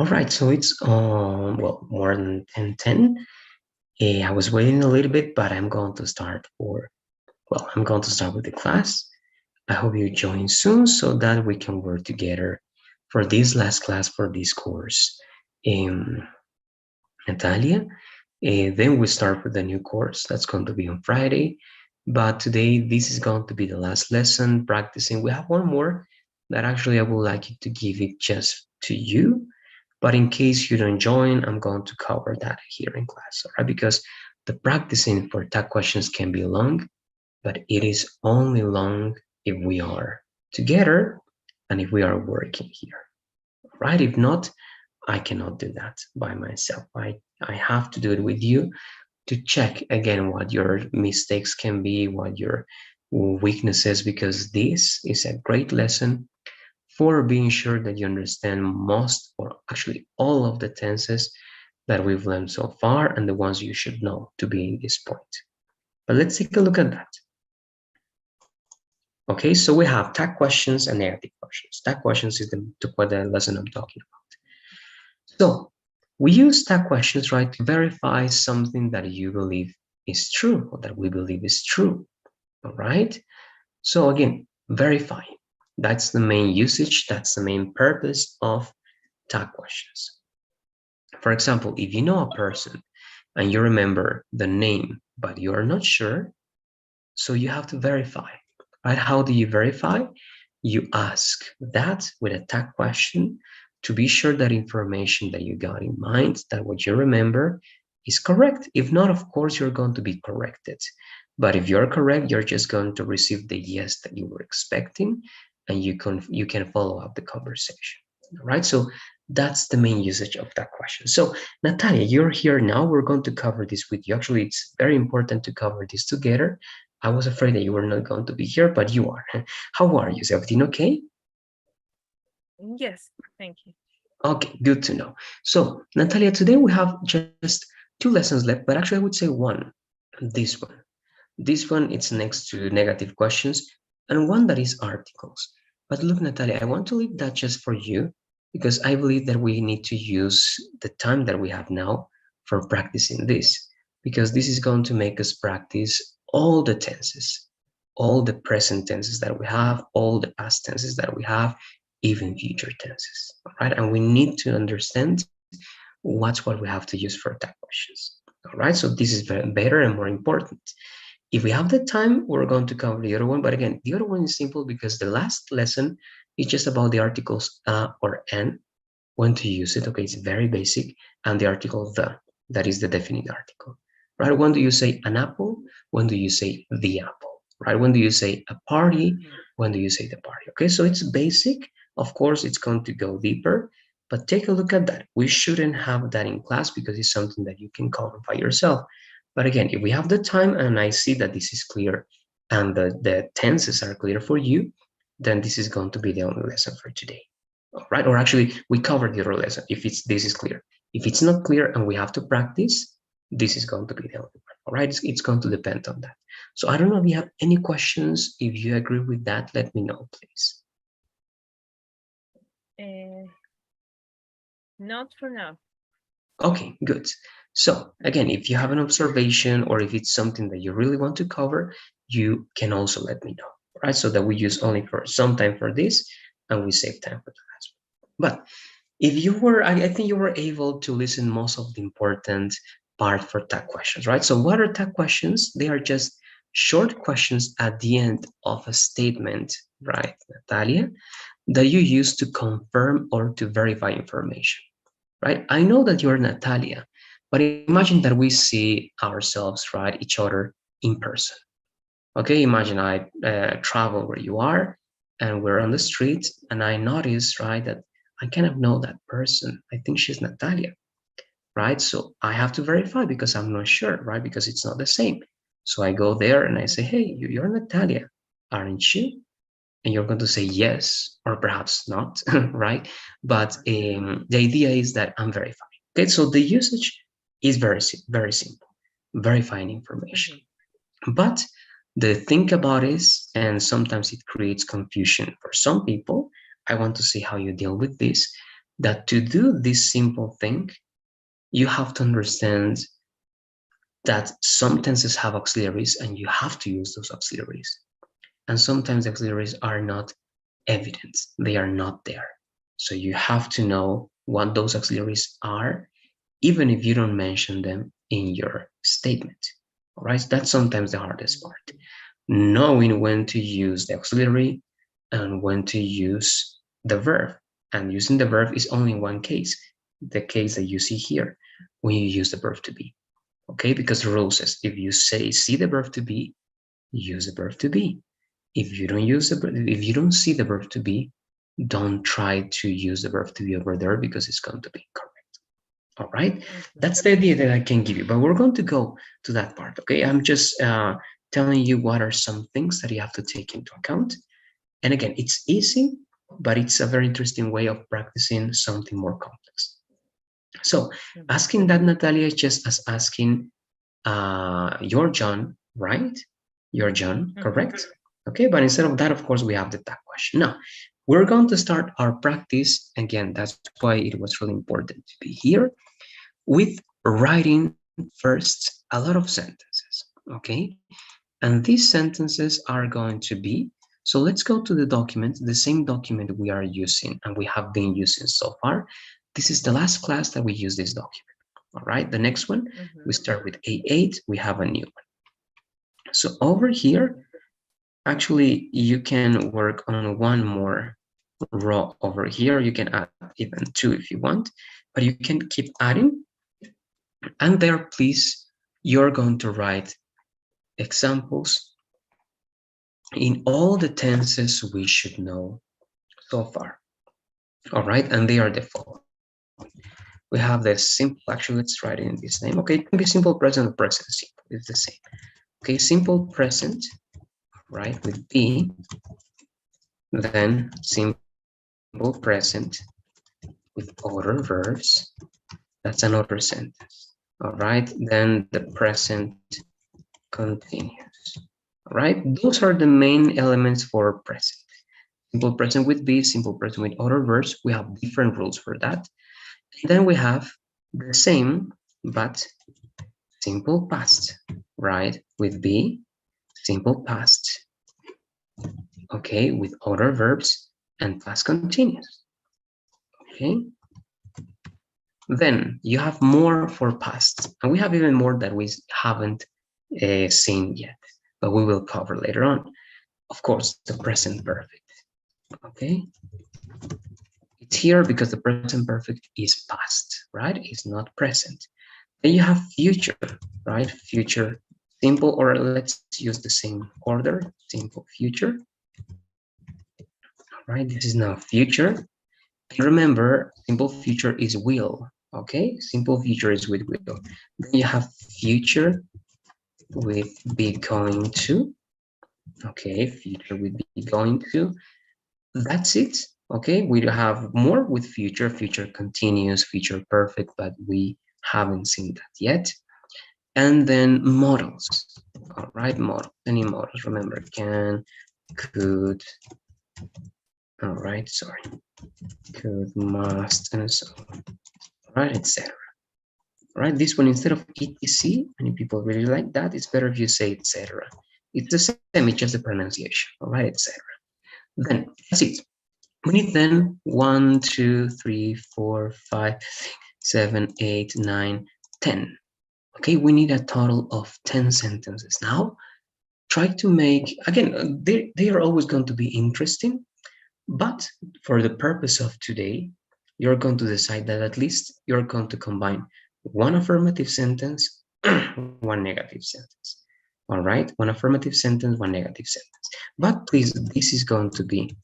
All right, so it's well, more than 10:10. I was waiting a little bit, but I'm going to start I'm going to start with the class. I hope you join soon so that we can work together for this last class for this course. Natalia, then we start with the new course that's going to be on Friday. But today, this is going to be the last lesson practicing. We have one more that actually I would like to give it just to you. But in case you don't join, I'm going to cover that here in class, all right? Because the practicing for tag questions can be long, but it is only long if we are together and if we are working here, right? If not, I cannot do that by myself. I have to do it with you to check again what your mistakes can be, what your weaknesses, because this is a great lesson for being sure that you understand most or actually all of the tenses that we've learned so far and the ones you should know to be in this point. But let's take a look at that. Okay, so we have tag questions and negative questions. Tag questions is the lesson I'm talking about. So we use tag questions, right, to verify something that you believe is true or that we believe is true. All right. So again, verifying. That's the main usage. That's the main purpose of tag questions. For example, if you know a person and you remember the name, but you are not sure, so you have to verify, right? How do you verify? You ask that with a tag question to be sure that information that you got in mind, that what you remember is correct. If not, of course, you're going to be corrected. But if you're correct, you're just going to receive the yes that you were expecting, and you can follow up the conversation. All right? So that's the main usage of that question. So Natalia, you're here now. We're going to cover this with you. Actually, it's very important to cover this together. I was afraid that you were not going to be here, but you are. How are you? Is everything okay? Yes, thank you. Okay, good to know. So, Natalia, today we have just two lessons left, but actually I would say one. This one. This one, it's next to negative questions, and one that is articles. But look, Natalia, I want to leave that just for you because I believe that we need to use the time that we have now for practicing this, because this is going to make us practice all the tenses, all the present tenses that we have, all the past tenses that we have, even future tenses, all right? And we need to understand what's what we have to use for tag questions, all right? So this is better and more important. If we have the time, we're going to cover the other one. But again, the other one is simple because the last lesson is just about the articles or an, when to use it. Okay, it's very basic. And the article the, that is the definite article, right? When do you say an apple? When do you say the apple, right? When do you say a party? When do you say the party? Okay, so it's basic. Of course, it's going to go deeper, but take a look at that. We shouldn't have that in class because it's something that you can cover by yourself. But again, if we have the time and I see that this is clear and the tenses are clear for you, then this is going to be the only lesson for today. All right, or actually we covered the other lesson if it's this is clear. If it's not clear and we have to practice, this is going to be the only one. All right, it's going to depend on that. So I don't know if you have any questions. If you agree with that, let me know, please. Uh, Not for now. Okay, good. So again, if you have an observation or if it's something that you really want to cover, you can also let me know, right? So that we use only for some time for this and we save time for the last one. But if you were, I think you were able to listen most of the important part for tag questions, right? So what are tag questions? They are just short questions at the end of a statement, right, Natalia, that you use to confirm or to verify information, right? I know that you're Natalia, but imagine that we see ourselves, right, each other in person. Okay, imagine I travel where you are and we're on the street and I notice, right, that I kind of know that person. I think she's Natalia, right? So I have to verify because I'm not sure, right? Because it's not the same. So I go there and I say, hey, you're Natalia, aren't you? And you're going to say yes, or perhaps not, right? But the idea is that I'm verifying. Okay, so the usage is very simple, verifying information. But the thing about is, and sometimes it creates confusion for some people, I want to see how you deal with this. that to do this simple thing, you have to understand that some tenses have auxiliaries and you have to use those auxiliaries. And sometimes auxiliaries are not evident, they are not there. So you have to know what those auxiliaries are, even if you don't mention them in your statement. All right, that's sometimes the hardest part. Knowing when to use the auxiliary and when to use the verb. And using the verb is only in one case, the case that you see here, when you use the verb to be. Okay, because the rule says if you say see the verb to be, use the verb to be. If you don't use if you don't see the verb to be, don't try to use the verb to be over there because it's going to be incorrect. All right, that's the idea that I can give you, but we're going to go to that part. Okay, I'm just telling you what are some things that you have to take into account. And again, it's easy, but it's a very interesting way of practicing something more complex. So asking that, Natalia, is just as asking you're John, right? You're John, correct? Okay, but instead of that, of course, we have the tag question. Now, we're going to start our practice. Again, that's why it was really important to be here with writing first a lot of sentences, okay? And these sentences are going to be, so let's go to the document, the same document we are using and we have been using so far. This is the last class that we use this document. All right, the next one, we start with A8, we have a new one. So over here, actually, you can work on one more row over here. You can add even two if you want, but you can keep adding. And there, please, you're going to write examples in all the tenses we should know so far. All right, and they are the following. We have the simple, actually, let's write it in this name. Okay, it can be simple present or present simple, it's the same. Okay, simple present, right, with be, then simple present with other verbs, that's another sentence. All right, then the present continuous. All right, those are the main elements for present. Simple present with be, simple present with other verbs. We have different rules for that. And then we have the same, but simple past, right? With be, simple past, okay, with other verbs and past continuous, okay? Then you have more for past, and we have even more that we haven't seen yet, but we will cover later on. Of course, the present perfect, okay? It's here because the present perfect is past, right? It's not present. Then you have future, right? Future, simple, or let's use the same order, simple future. All right, this is now future. And remember, simple future is will, okay? Simple future is with will. Then you have future with be going to, okay? Future with be going to. That's it, okay? We have more with future, future continuous, future perfect, but we haven't seen that yet. And then models, all right, models, any models, remember, can, could, all right, sorry, could, must, and so on, all right, etc. All right, this one, instead of etc, many people really like that, it's better if you say etc. It's the same, it's just the pronunciation, all right, etc. Then, that's it. We need then 1, 2, 3, 4, 5, 6, 7, 8, 9, 10. Okay, we need a total of 10 sentences. Now, try to make, again, they are always going to be interesting, but for the purpose of today, you're going to decide that at least you're going to combine one affirmative sentence, one negative sentence. All right, one affirmative sentence, one negative sentence. But please, this is going to be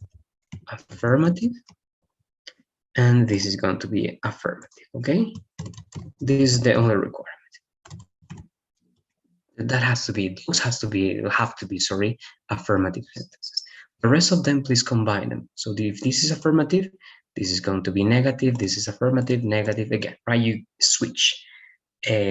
affirmative, and this is going to be affirmative, okay? This is the only requirement. That has to be, those have to be, sorry, affirmative sentences. The rest of them, please combine them. So if this is affirmative, this is going to be negative, this is affirmative, negative again, right? You switch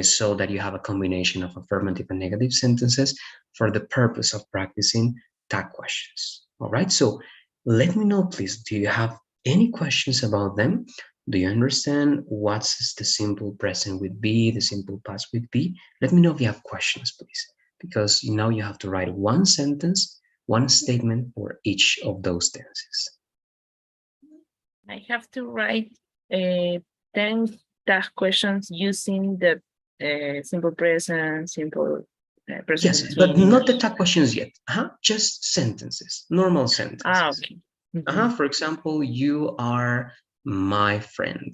so that you have a combination of affirmative and negative sentences for the purpose of practicing tag questions. All right, so let me know, please, do you have any questions about them? Do you understand what's the simple present with be, the simple past with be? Let me know if you have questions, please, because now you have to write one sentence, one statement for each of those tenses. I have to write 10 tag questions using the simple present, simple present Yes, but not the continuous. tag questions yet. Just sentences, normal sentences. Okay. Mm-hmm. For example, you are my friend.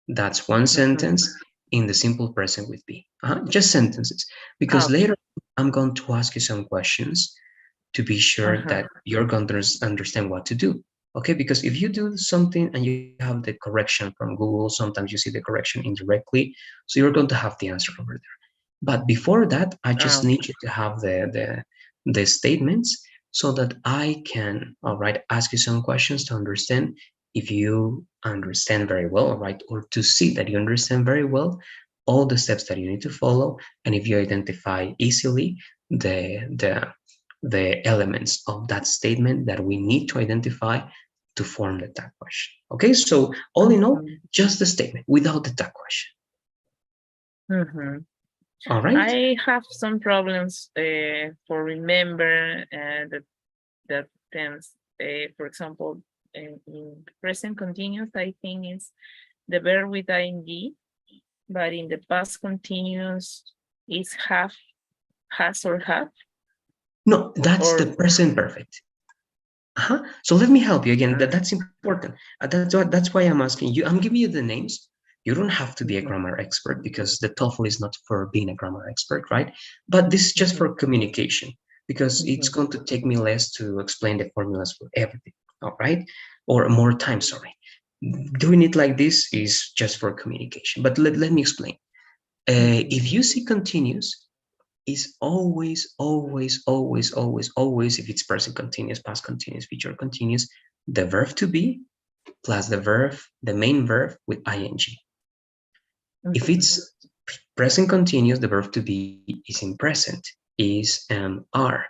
That's one sentence in the simple present with be. Just sentences. Because Okay. later I'm going to ask you some questions to be sure that you're going to understand what to do. Okay, because if you do something and you have the correction from Google, sometimes you see the correction indirectly, so you're going to have the answer over there. But before that, I just Okay. need you to have the statements so that I can, all right, ask you some questions to understand if you understand very well, all right, or to see that you understand very well all the steps that you need to follow, and if you identify easily the elements of that statement that we need to identify to form the tag question. Okay, so all in all, just the statement without the tag question. All right. I have some problems for remember the tense. For example, in present continuous, I think it's the verb with ing, but in the past continuous, is have, has or have. No, that's Or the present perfect. So let me help you again. That's important. That's why I'm asking you. I'm giving you the names. You don't have to be a grammar expert because the TOEFL is not for being a grammar expert, right? But this is just for communication because it's going to take me less to explain the formulas for everything, all right? Or more time, sorry. Doing it like this is just for communication. But let me explain. If you see continuous, is always, always, always, always, always, if it's present continuous, past continuous, future continuous, the verb to be plus the verb, the main verb with ing. If it's present continuous, the verb to be is in present, is are.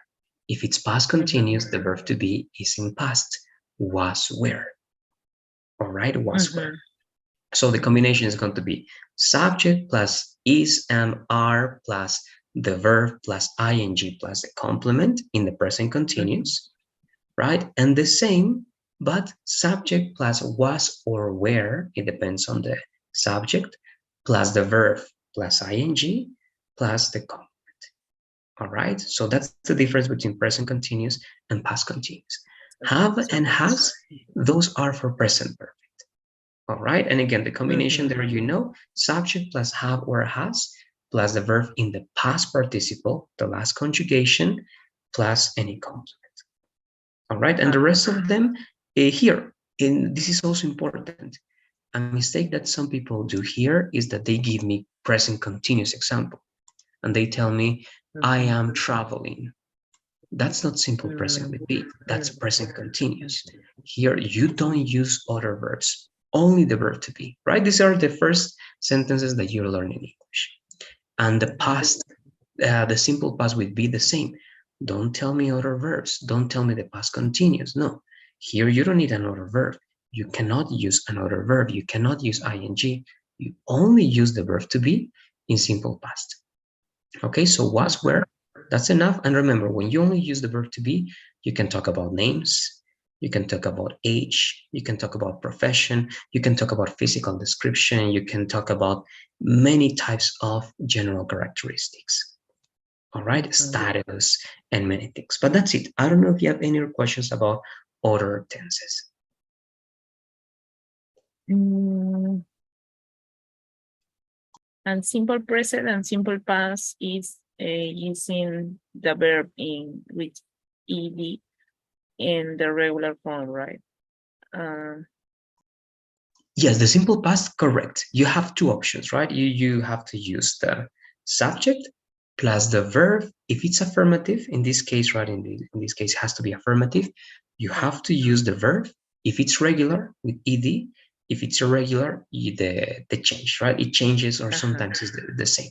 If it's past continuous, the verb to be is in past, was, were. All right, was, were. So the combination is going to be subject plus is and are plus the verb plus ing plus the complement in the present continuous, right? And the same, but subject plus was or were, it depends on the subject, plus the verb plus ing plus the complement. All right, so that's the difference between present continuous and past continuous. Have and has, those are for present perfect. All right, and again, the combination there, subject plus have or has, plus the verb in the past participle, the last conjugation, plus any complement. All right, and the rest of them here, this is also important. A mistake that some people do here is that they give me present continuous example, and they tell me, I am traveling. That's not simple present with be, that's present continuous. Here, you don't use other verbs, only the verb to be, right? These are the first sentences that you're learning English. And the past, the simple past would be the same. Don't tell me other verbs. Don't tell me the past continuous. No, here you don't need another verb. You cannot use another verb. You cannot use ing. You only use the verb to be in simple past. Okay, so was, were, that's enough. And remember, when you only use the verb to be, you can talk about names, you can talk about age, you can talk about profession, you can talk about physical description, you can talk about many types of general characteristics. All right, status and many things. But that's it. I don't know if you have any questions about other tenses. And simple present and simple past is using the verb in with ed in the regular form, right? Yes, the simple past, correct. You have two options, right? You have to use the subject plus the verb. If it's affirmative, in this case, right, in this case, it has to be affirmative. You have to use the verb. If it's regular with ed, if it's irregular, the change, right? It changes or sometimes it's the same.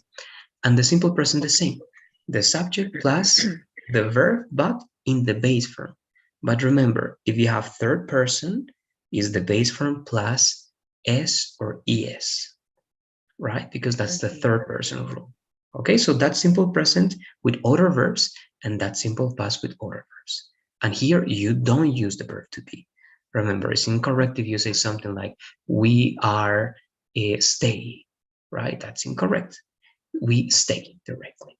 And the simple present, the same. The subject plus the verb, but in the base form. But remember, if you have third person, is the base form plus S or ES, right? Because that's the Okay. third person rule. Okay, so that's simple present with other verbs, and that's simple past with other verbs. And here you don't use the verb to be. Remember, it's incorrect if you say something like, we are stay, right? That's incorrect. We stay directly,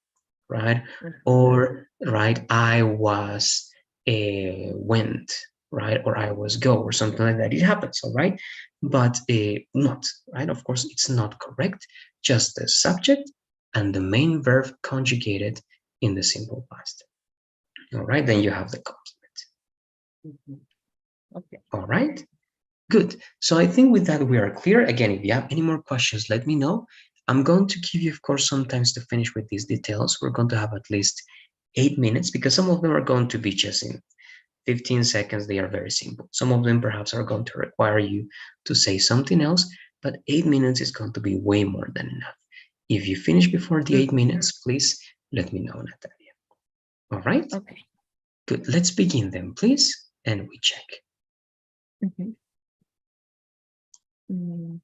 right? Or, right, I was, went, right? Or I was go, or something like that. It happens, all right? But not, right? Of course, it's not correct. Just the subject and the main verb conjugated in the simple past. All right, then you have the complement. Okay. All right, good. So I think with that we are clear. Again, if you have any more questions, let me know. I'm going to give you, of course, some times to finish with these details. We're going to have at least 8 minutes because some of them are going to be just in 15 seconds. They are very simple. Some of them perhaps are going to require you to say something else, but 8 minutes is going to be way more than enough. If you finish before the 8 minutes, please let me know, Natalia. All right? Okay. Good. Let's begin then, please. And we check. Mhm. Mm,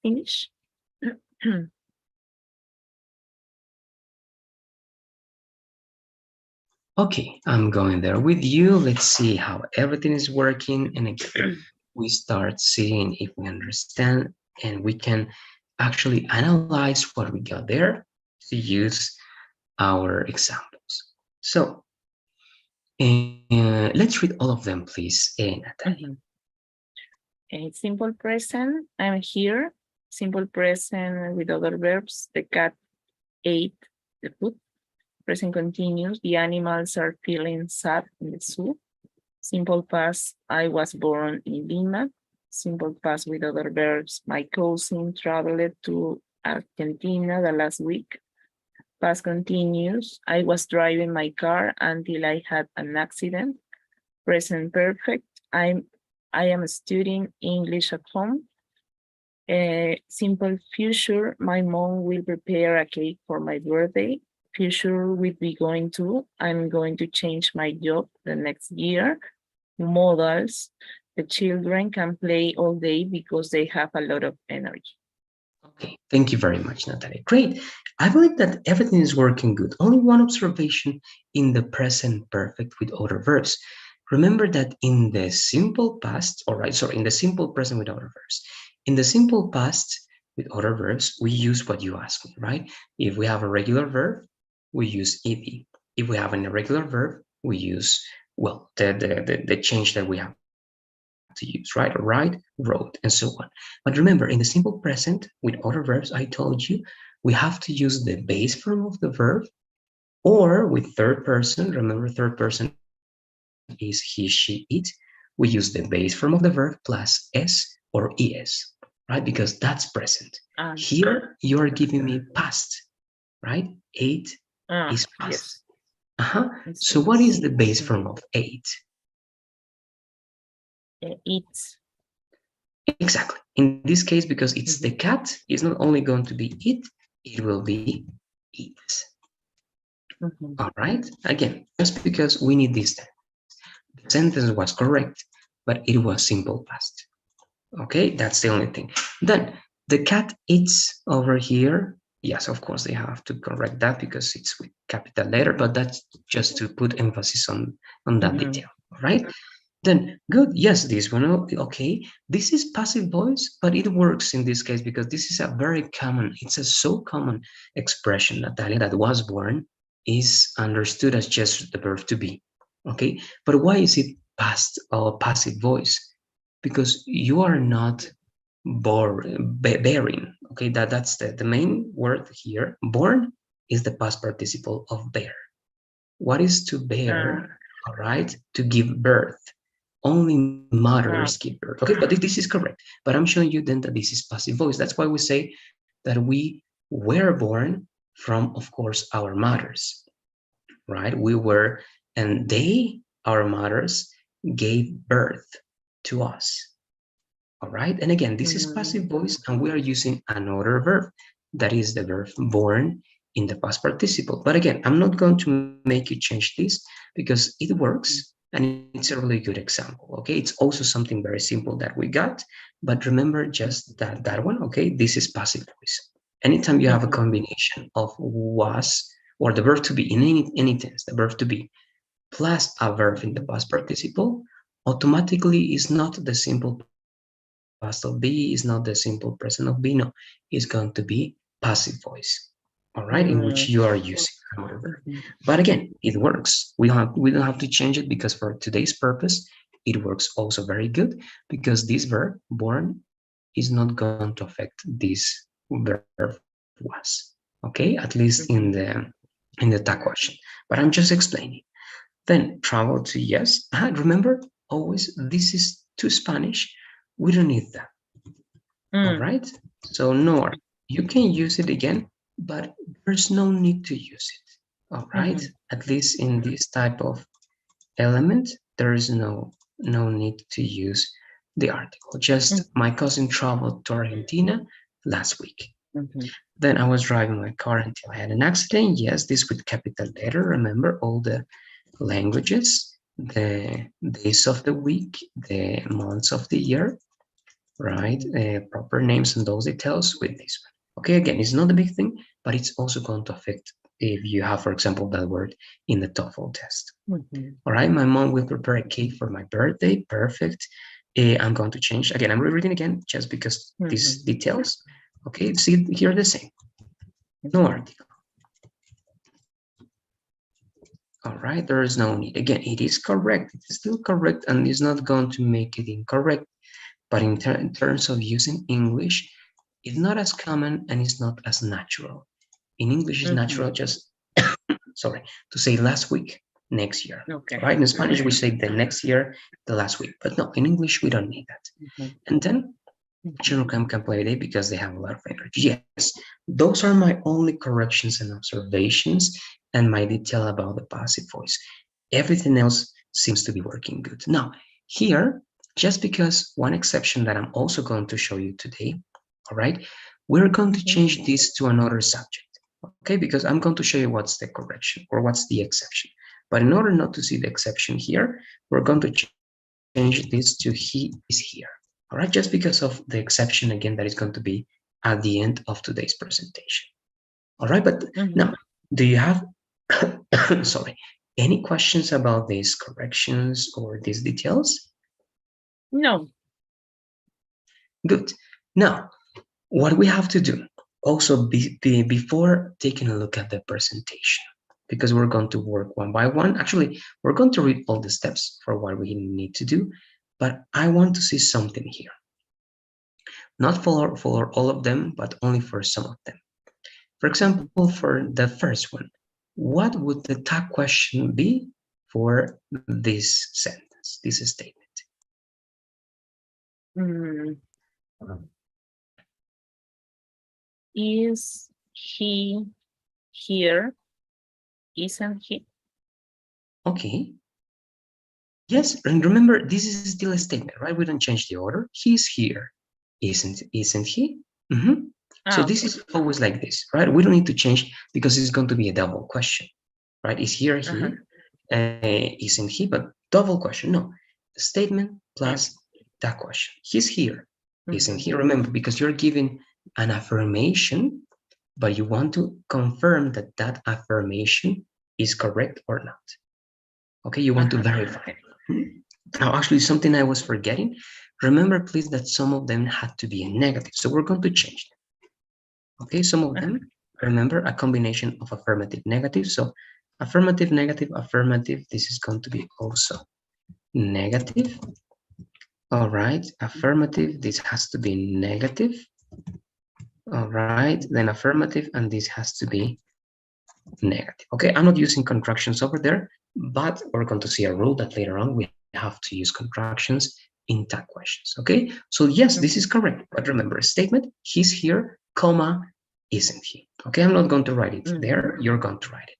finish? Okay, I'm going there with you. Let's see how everything is working. And again, we start seeing if we understand and we can actually analyze what we got there to use our examples. So let's read all of them, please, Natalie. Simple present, I'm here. Simple present with other verbs. The cat ate the food. Present continuous, the animals are feeling sad in the zoo. Simple past, I was born in Lima. Simple past with other verbs, my cousin traveled to Argentina the last week. Past continuous, I was driving my car until I had an accident. Present perfect, I am studying English at home. Simple future, my mom will prepare a cake for my birthday. Future will be going to, I'm going to change my job the next year. Modals, the children can play all day because they have a lot of energy. Okay, thank you very much, Natalie. Great. I believe that everything is working good. Only one observation in the present perfect with other verbs. Remember that in the simple past, in the simple present with other verbs, in the simple past with other verbs, we use what you asked me, right? If we have a regular verb, we use ed. If we have an irregular verb, we use, well, the change that we have to use, right? Ride, wrote, and so on. But remember, in the simple present with other verbs, I told you, we have to use the base form of the verb, or with third person, remember third person is he, she, it, we use the base form of the verb plus s or es, right? Because that's present. Here, you are giving me past, right? Eight is past. Yes. So what is the base form of eight? It's. Exactly. In this case, because it's the cat, it's not only going to be it will be eats. All right. Again, just because we need this tense. The sentence was correct, but it was simple past. Okay, that's the only thing. Then the cat eats over here. Yes, of course, they have to correct that because it's with capital letter, but that's just to put emphasis on that detail. All right. Then good. Yes, this one. Okay, this is passive voice, but it works in this case because this is a very common. It's a so common expression, Natalia, that was born is understood as just the verb to be. Okay, but why is it past or passive voice? Because you are not bearing. Okay, that's the main word here. Born is the past participle of bear. What is to bear? All right, to give birth. Only mothers give birth. Okay, but this is correct. But I'm showing you then that this is passive voice. That's why we say that we were born from, of course, our mothers, right? We were, and they, our mothers, gave birth to us. All right. And again, this is passive voice, and we are using another verb that is the verb born in the past participle. But again, I'm not going to make you change this because it works and it's a really good example. Okay. It's also something very simple that we got. But remember just that one. Okay. This is passive voice. Anytime you have a combination of was or the verb to be in any tense, the verb to be plus a verb in the past participle, automatically is not the simple past of be, is not the simple present of be. No, it's going to be passive voice. All right, in which you are using another verb. But again, it works. We don't have to change it because for today's purpose, it works also very good because this verb born is not going to affect this verb was. Okay, at least in the tag question. But I'm just explaining. Then travel to yes. Remember, always this is to Spanish. We don't need that. All right. So nor you can use it again, but there's no need to use it. All right. At least in this type of element, there is no need to use the article. Just my cousin traveled to Argentina last week. Then I was driving my car until I had an accident. Yes, this with capital letter. Remember all the languages, the days of the week, the months of the year. right? Proper names and those details with this one. Okay, again, it's not a big thing, but it's also going to affect if you have, for example, that word in the TOEFL test. All right, my mom will prepare a cake for my birthday. Perfect. I'm going to change again. I'm rereading again just because these details. Okay, see here the same. No article. All right, there is no need. Again, it is correct. It's still correct, and it's not going to make it incorrect. But in terms of using English, it's not as common and it's not as natural. In English, it's natural just, sorry, to say last week, next year. Okay. Right? In Spanish, we say the next year, the last week. But no, in English, we don't need that. And then children can play it because they have a lot of energy. Yes, those are my only corrections and observations and my detail about the passive voice. Everything else seems to be working good. Now, here, just because one exception that I'm also going to show you today, all right, we're going to change this to another subject, okay, because I'm going to show you what's the correction or what's the exception. But in order not to see the exception here, we're going to change this to he is here. All right, just because of the exception again that is going to be at the end of today's presentation. All right, but now, do you have, sorry, any questions about these corrections or these details? No. Good. Now, what we have to do also before taking a look at the presentation, because we're going to work one by one. Actually, we're going to read all the steps for what we need to do, but I want to see something here. Not for all of them, but only for some of them. For example, for the first one, what would the tag question be for this sentence, this statement? Is he here? Isn't he? Okay. Yes, and remember, this is still a statement, right? We don't change the order. He's here. Isn't he? So this is always like this, right? We don't need to change because it's going to be a double question, right? Is here he? Isn't he? But double question, no. Statement plus that question. He's here. Isn't he? Remember, because you're giving an affirmation, but you want to confirm that that affirmation is correct or not. Okay, you want to verify. Now, actually, something I was forgetting. Remember, please, that some of them had to be a negative. So we're going to change them. Okay, some of them, remember, a combination of affirmative, negative. So affirmative, negative, affirmative. This is going to be also negative. All right, affirmative. This has to be negative. All right, then affirmative, and this has to be negative. Okay, I'm not using contractions over there, but we're going to see a rule that later on we have to use contractions in tag questions. Okay, so yes, this is correct. But remember, a statement, he's here, comma, isn't he? Okay, I'm not going to write it there. You're going to write it.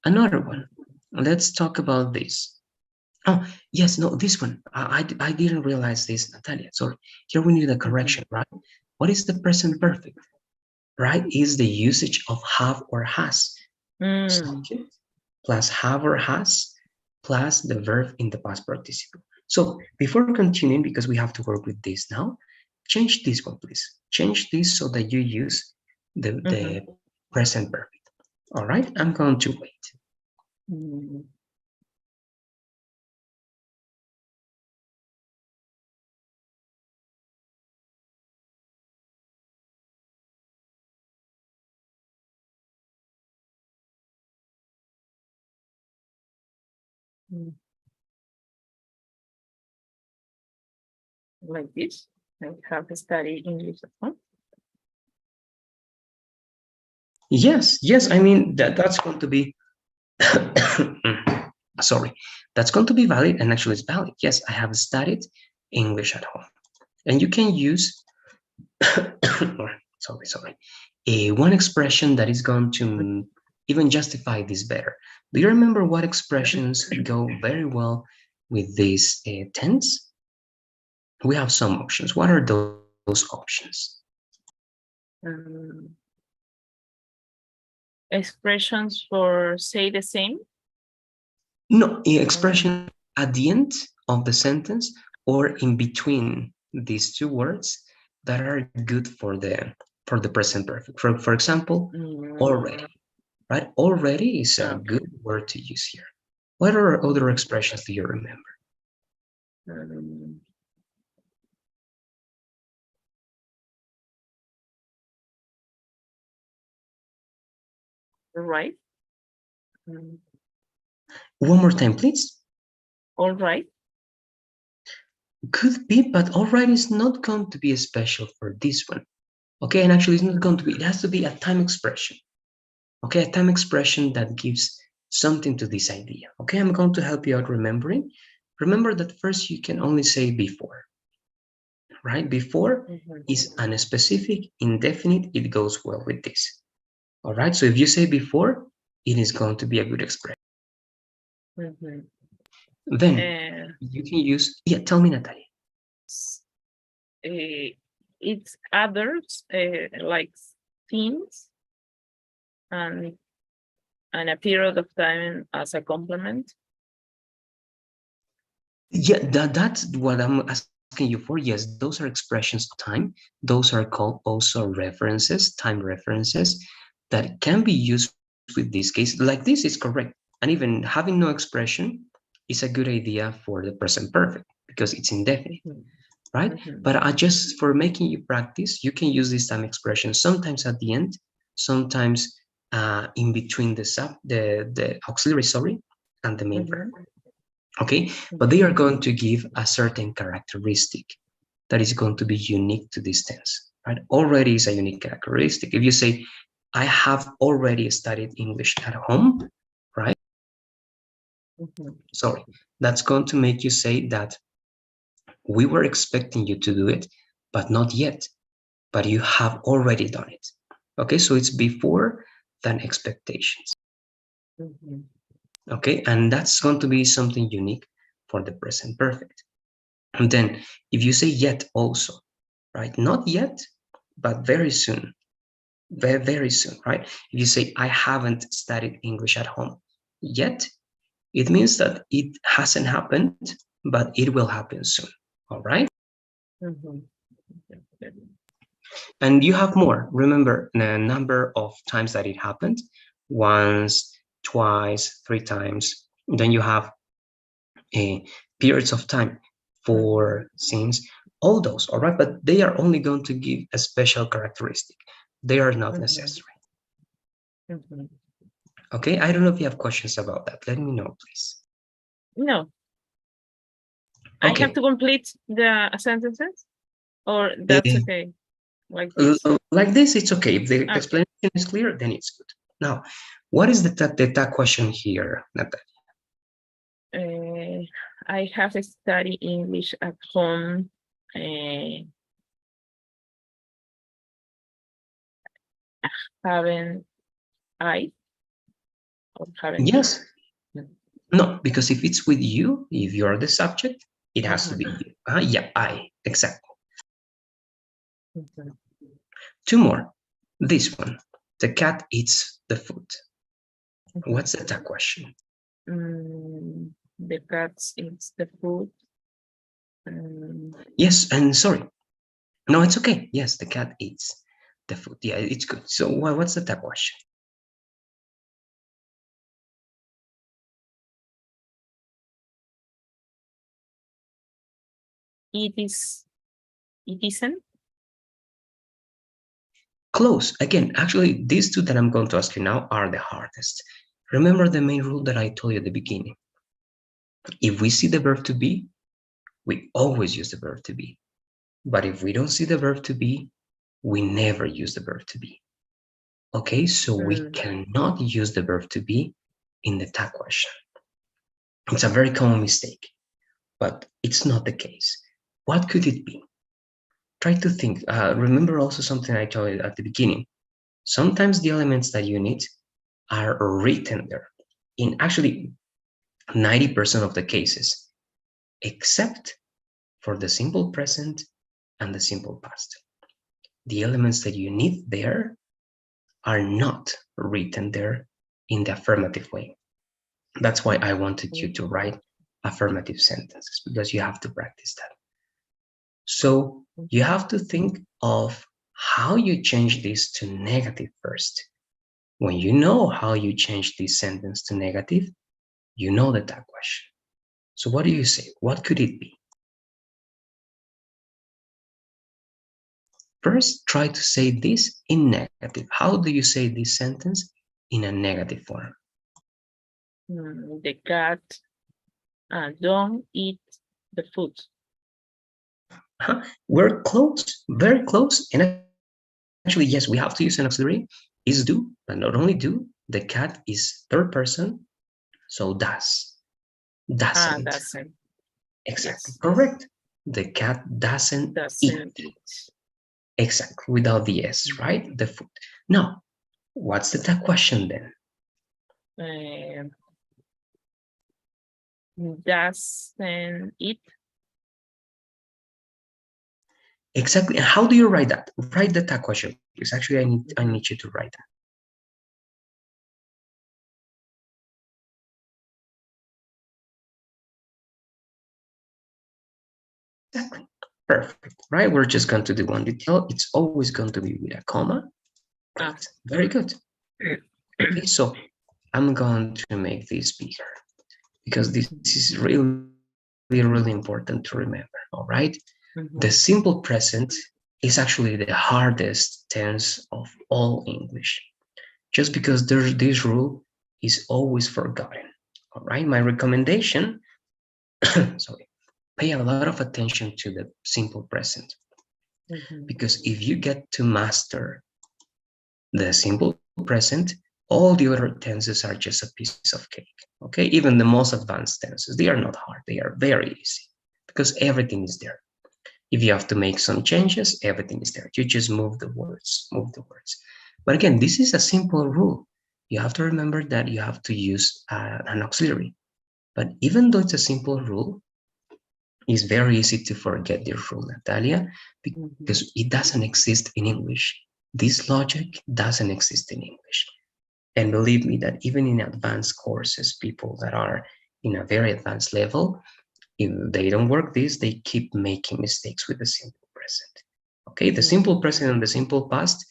Another one. Let's talk about this. Oh, yes, no, this one. I didn't realize this, Natalia. Sorry. Here we need a correction, right? What is the present perfect? Right? Is the usage of have or has. Subject plus have or has plus the verb in the past participle. So before continuing, because we have to work with this now, change this one, please. Change this so that you use the present perfect. All right, I'm going to wait. Like this. I have studied English at home. Yes, yes. I mean that's going to be sorry, that's going to be valid, and actually it's valid. Yes, I have studied English at home, and you can use sorry, one expression that is going to even justify this better. Do you remember what expressions go very well with this tense? We have some options. What are those options? Expressions for say the same? No, expression at the end of the sentence or in between these two words that are good for the present perfect. For example, already, right? Already is a Okay. good word to use here. What are other expressions do you remember? Um, right. Mm, One more time, please. all right. Could be, but all right is not going to be special for this one. Okay, and actually it's not going to be, it has to be a time expression. Okay, a time expression that gives something to this idea. Okay, I'm going to help you out remembering. Remember that first you can only say before, right? Before is unspecific, indefinite, it goes well with this. All right, so if you say before, it is going to be a good expression. Then you can use, yeah, tell me, Natalia. It's others, like things, and a period of time as a complement. Yeah, that's what I'm asking you for. Yes, those are expressions of time. Those are called also references, time references that can be used with this case. Like this is correct. And even having no expression is a good idea for the present perfect because it's indefinite, right? But just for making you practice, you can use this time expression sometimes at the end, sometimes in between the auxiliary, sorry, and the main verb. Okay, but they are going to give a certain characteristic that is going to be unique to this tense, right? Already is a unique characteristic. If you say, I have already studied English at home, right? Sorry, that's going to make you say that we were expecting you to do it, but not yet, but you have already done it. Okay, so it's before than expectations. Okay, and that's going to be something unique for the present perfect. And then if you say yet also, right? Not yet, but very soon, very, very soon, right? If you say, I haven't studied English at home yet, it means that it hasn't happened, but it will happen soon, all right? And you have more. Remember the number of times that it happened, once, twice, three times. Then you have periods of time, for, since, all those, all right? But they are only going to give a special characteristic. They are not necessary. Okay, I don't know if you have questions about that. Let me know, please. No. I have to complete the sentences, or that's okay, like this? Like this, it's okay. If the explanation is clear, then it's good. Now, what is the tag question here, Natalia? I have studied English at home. Haven't I? Or haven't you? Yes. No, because if it's with you, if you're the subject, it has to be you. Yeah, I, exactly. Two more. This one. The cat eats the food. What's the tag question? The cat eats the food. Yes, and sorry. No, it's okay. Yes, the cat eats the food. Yeah, it's good. So what's the tag question? It isn't. Close. Again, actually, these two that I'm going to ask you now are the hardest. Remember the main rule that I told you at the beginning. If we see the verb to be, we always use the verb to be. But if we don't see the verb to be, we never use the verb to be. Okay, so we cannot use the verb to be in the tag question. It's a very common mistake, but it's not the case. What could it be? Try to think. Remember also something I told you at the beginning. Sometimes the elements that you need are written there in actually 90% of the cases, except for the simple present and the simple past. The elements that you need there are not written there in the affirmative way. That's why I wanted you to write affirmative sentences, because you have to practice that. So you have to think of how you change this to negative first. When you know how you change this sentence to negative, you know the tag question. So what do you say? What could it be? First, try to say this in negative. How do you say this sentence in a negative form? The cat don't eat the food. We're close, very close. And actually, yes, we have to use an auxiliary. Is do, but not only do. The cat is third person, so does. Doesn't. Doesn't. Exactly Yes. correct. The cat doesn't eat. Doesn't eat. Exactly, without the S, right? The food. Now, what's the tag question then? Doesn't eat. Exactly. And how do you write that? Write the tag question, please. Actually, I need you to write that. Exactly. Perfect. Right? We're just going to do one detail. It's always going to be with a comma. Great. Very good. Okay, so I'm going to make this bigger because this is really, really important to remember. All right. The simple present is actually the hardest tense of all English. Just because this rule is always forgotten. All right. My recommendation, sorry, pay a lot of attention to the simple present. Because if you get to master the simple present, all the other tenses are just a piece of cake. Okay, even the most advanced tenses, they are not hard, they are very easy because everything is there. If you have to make some changes, everything is there. You just move the words, move the words. But again, this is a simple rule. You have to remember that you have to use an auxiliary. But even though it's a simple rule, it's very easy to forget this rule, Natalia, because it doesn't exist in English. This logic doesn't exist in English. And believe me that even in advanced courses, people that are in a very advanced level, if they don't work this, they keep making mistakes with the simple present. Okay, the simple present and the simple past,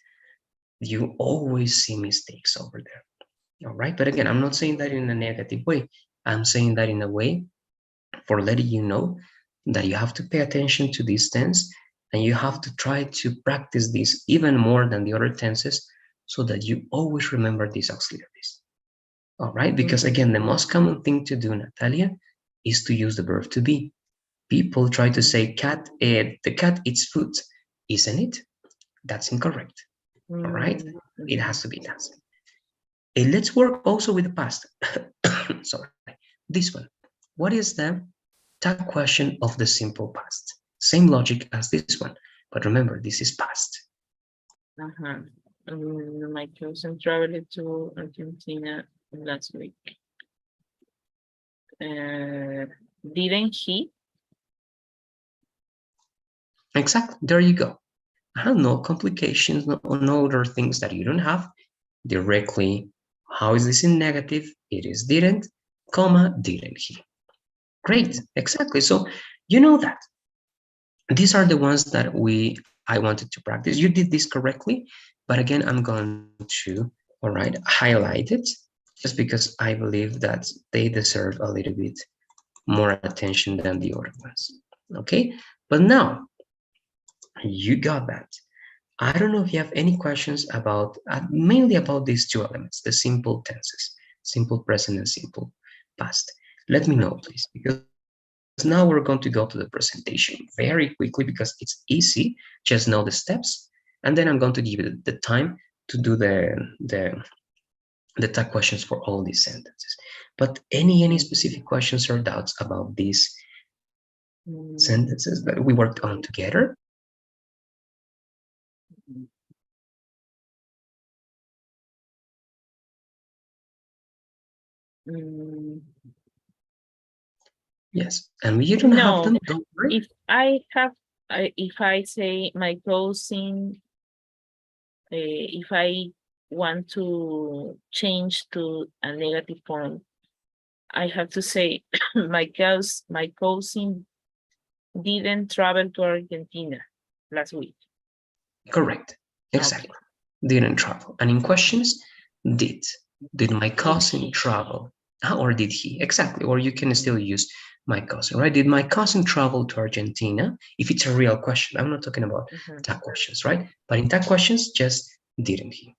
you always see mistakes over there. All right, but again, I'm not saying that in a negative way. I'm saying that in a way for letting you know that you have to pay attention to these tense and you have to try to practice this even more than the other tenses so that you always remember these auxiliaries. All right, because again, the most common thing to do, Natalia, is to use the verb to be. People try to say the cat eats food, isn't it? That's incorrect. All right, it has to be doesn't. And let's work also with the past. Sorry, this one. What is the tag question of the simple past? Same logic as this one, but remember, this is past. My cousin traveled to Argentina last week. Didn't he? Exactly. There you go. No complications, no other things that you don't have. Directly, how is this in negative? It is didn't, comma, didn't he. Great, exactly. So you know that. These are the ones that I wanted to practice. You did this correctly, but again, I'm going to, all right, highlight it just because I believe that they deserve a little bit more attention than the other ones. Okay, but now you got that. I don't know if you have any questions about mainly about these two elements, the simple tenses, simple present and simple past. Let me know, please, because now we're going to go to the presentation very quickly because it's easy. Just know the steps, and then I'm going to give you the time to do the tag questions for all these sentences. But any specific questions or doubts about these sentences that we worked on together? Yes, and you don't have them, don't worry. If I say my cousin, if I want to change to a negative form, I have to say my cousin didn't travel to Argentina last week. Correct. Exactly. Okay. Didn't travel. And in questions, did. Did my cousin he? travel? Or did he? Exactly. Or you can still use my cousin, right? Did my cousin travel to Argentina? If it's a real question, I'm not talking about tag questions, right? But in tag questions, just didn't he?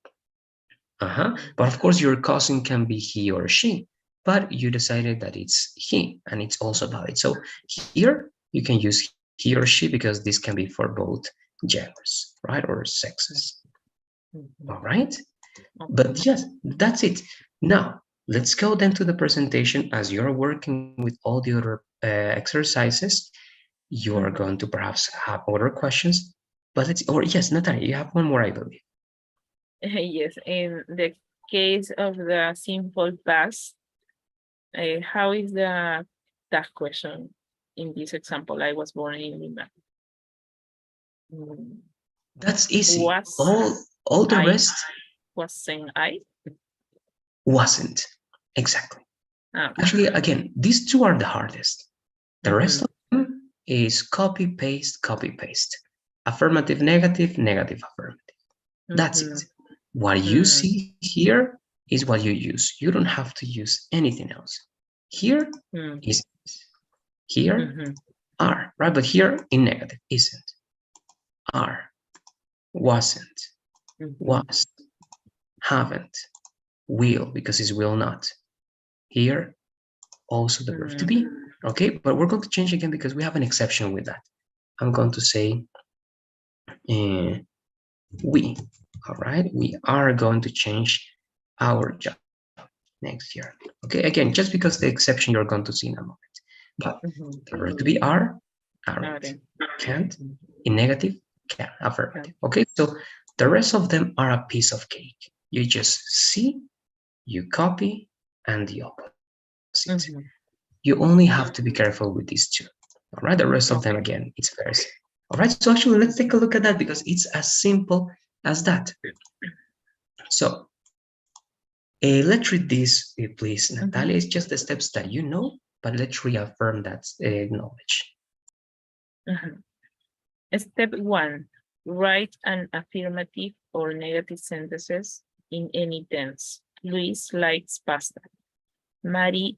But of course, your cousin can be he or she, but you decided that it's he, and it's also valid. So here you can use he or she because this can be for both genders, right, or sexes. All right. But yes, that's it. Now let's go then to the presentation. As you're working with all the other exercises, you are going to perhaps have other questions. But let's, or yes, Natalia, you have one more, I believe. Yes, in the case of the simple past, how is the that question in this example? I was born in Lima. That's easy. Was All the rest wasn't I? wasn't. Exactly. Okay. Actually, again, these two are the hardest. The rest of them is copy, paste, copy, paste. Affirmative, negative, negative, affirmative. That's it. What you see here is what you use. You don't have to use anything else. Here is, here are, right? But here in negative, isn't, are, wasn't, was, haven't, will, because it's will not. Here, also the verb to be. Okay, but we're going to change again because we have an exception with that. I'm going to say we. All right, we are going to change our job next year. Okay, again, just because the exception you're going to see in a moment. But the verb to be are, aren't, can't, in negative, can, affirmative. Okay, so the rest of them are a piece of cake. You just see, you copy, and the opposite. You only have to be careful with these two. All right, the rest of them, again, it's very simple. All right, so actually, let's take a look at that because it's as simple as that. So let's read this, please, Natalia. It's just the steps that you know, but let's reaffirm that knowledge. Step 1, write an affirmative or negative sentences in any tense. Luis likes pasta. Mary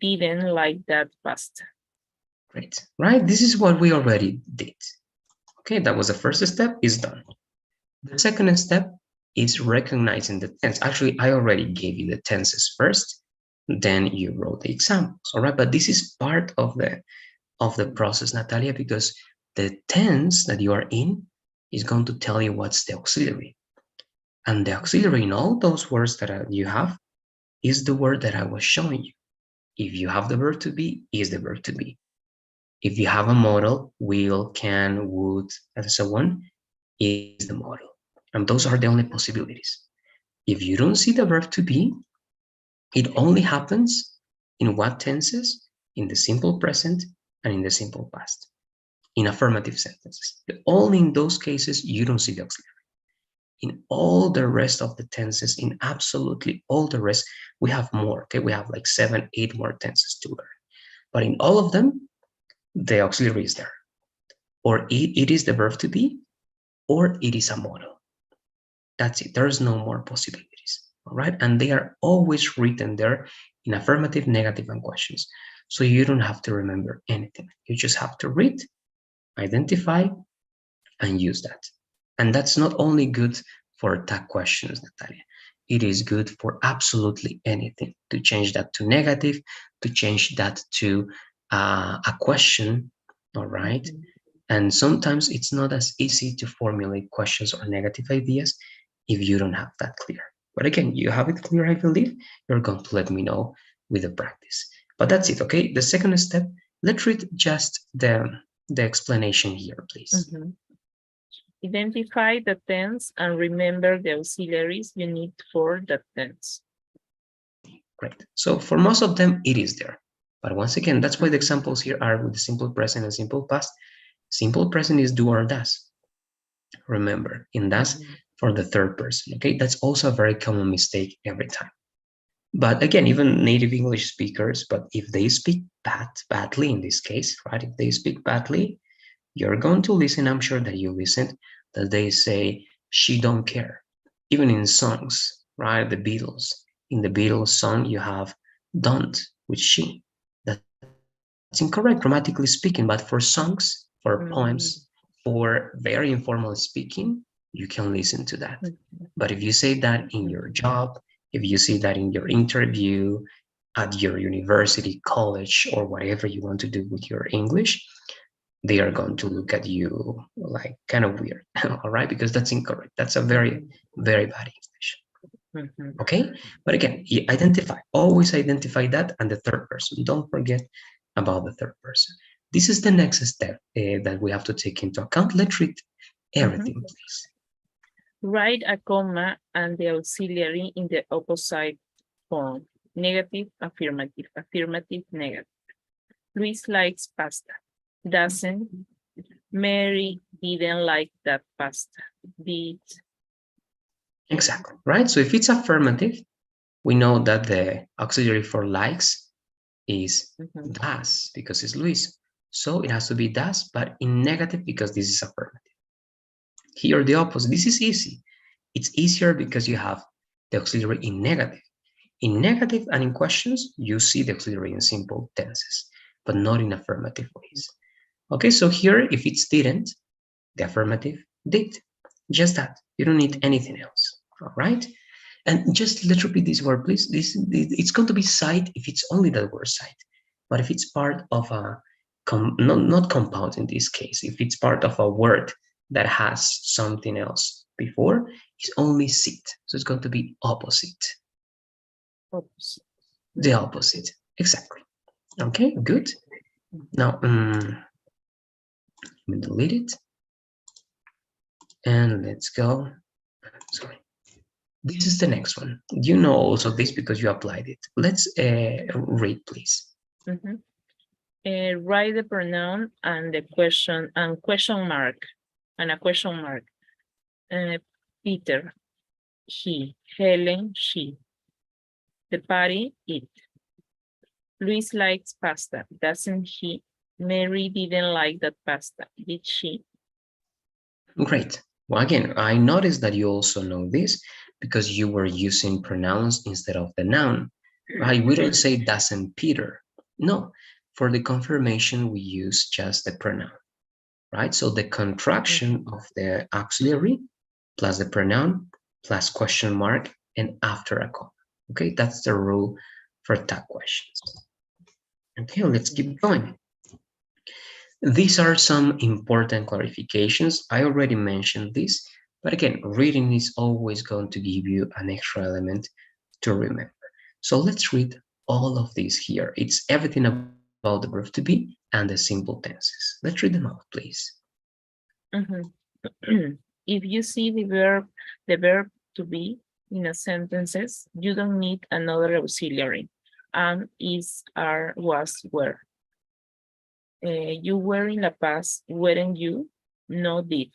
didn't like that pasta. Great, right? This is what we already did. Okay, that was the first step, is done. The second step is recognizing the tense. Actually, I already gave you the tenses first, then you wrote the examples, all right? But this is part of the process, Natalia, because the tense that you are in is going to tell you what's the auxiliary. And the auxiliary in all those words that you have is the word that I was showing you. If you have the verb to be, is the verb to be. If you have a modal, will, can, would, and so on, is the model. And those are the only possibilities. If you don't see the verb to be, it only happens in what tenses? In the simple present and in the simple past. In affirmative sentences. Only in those cases, you don't see the auxiliary. In all the rest of the tenses, in absolutely all the rest, we have more, okay? We have like 7, 8 more tenses to learn. But in all of them, the auxiliary is there. Or it is the verb to be, or it is a modal. That's it. There's no more possibilities. All right. And they are always written there in affirmative, negative, and questions. So you don't have to remember anything. You just have to read, identify, and use that. And that's not only good for tag questions, Natalia. It is good for absolutely anything. To change that to negative, to change that to a question. All right. And sometimes it's not as easy to formulate questions or negative ideas if you don't have that clear. But again, you have it clear, I believe. You're going to let me know with the practice. But that's it, okay? The second step, let's read just the explanation here, please. Identify the tense and remember the auxiliaries you need for that tense. Great. So for most of them, it is there. But once again, that's why the examples here are with the simple present and simple past. Simple present is do or does. Remember, in does for the third person, okay? That's also a very common mistake every time. But again, even native English speakers, but if they speak badly in this case, right? If they speak badly, you're going to listen. I'm sure that you listened that they say she don't care. Even in songs, right? The Beatles. In the Beatles song, you have don't with she. That's incorrect grammatically speaking, but for songs, for poems, Mhm. for very informal speaking, you can listen to that. But if you say that in your Mhm. job, if you say that in your interview, at your university, college, or whatever you want to do with your English, they are going to look at you like kind of weird, all right? Because that's incorrect. That's a very, Mhm. very bad English. Mhm. Okay, but again, you identify, always identify that, and the third person. Don't forget about the third person. This is the next step that we have to take into account. Let's read Mhm. everything, please. Write a comma and the auxiliary in the opposite form. Negative, affirmative, affirmative, negative. Luis likes pasta. Doesn't. Mary didn't like that pasta. Did. Exactly, right? So if it's affirmative, we know that the auxiliary for likes is Mhm. does because it's Luis. So it has to be does, but in negative because this is affirmative. Here the opposite. This is easy. It's easier because you have the auxiliary in negative. In negative and in questions, you see the auxiliary in simple tenses, but not in affirmative ways. Okay, so here, if it's didn't, the affirmative did. Just that. You don't need anything else. All right? And just let's repeat this word, please. This it's going to be sight if it's only that word sight. But if it's part of a not compound in this case, if it's part of a word that has something else before, it's only sit. So it's going to be opposite. Oops. The Mhm. opposite. Exactly. Okay, Okay. good. Now, let me delete it and let's go. Sorry. This is the next one. You know also this because you applied it. Let's read, please. Mhm. Write the pronoun and the question mark and a question mark. Uh, Peter, he. Helen, she. The party, it. Luis likes pasta, doesn't he? Mary didn't like that pasta, did she? Great. Well, again, I noticed that you also know this because you were using pronouns instead of the noun, right? We don't say doesn't Peter. No, for the confirmation, we use just the pronoun, right? So the contraction of the auxiliary plus the pronoun plus question mark and after a comma. Okay, that's the rule for tag questions. Okay, let's keep going. These are some important clarifications. I already mentioned this, but again, reading is always going to give you an extra element to remember. So let's read all of these here. It's everything about the verb to be and the simple tenses. Let's read them out, please. Mhm. If you see the verb to be in a sentences, you don't need another auxiliary. Am, is, are, was, were. You were in La Paz, weren't you? No, did.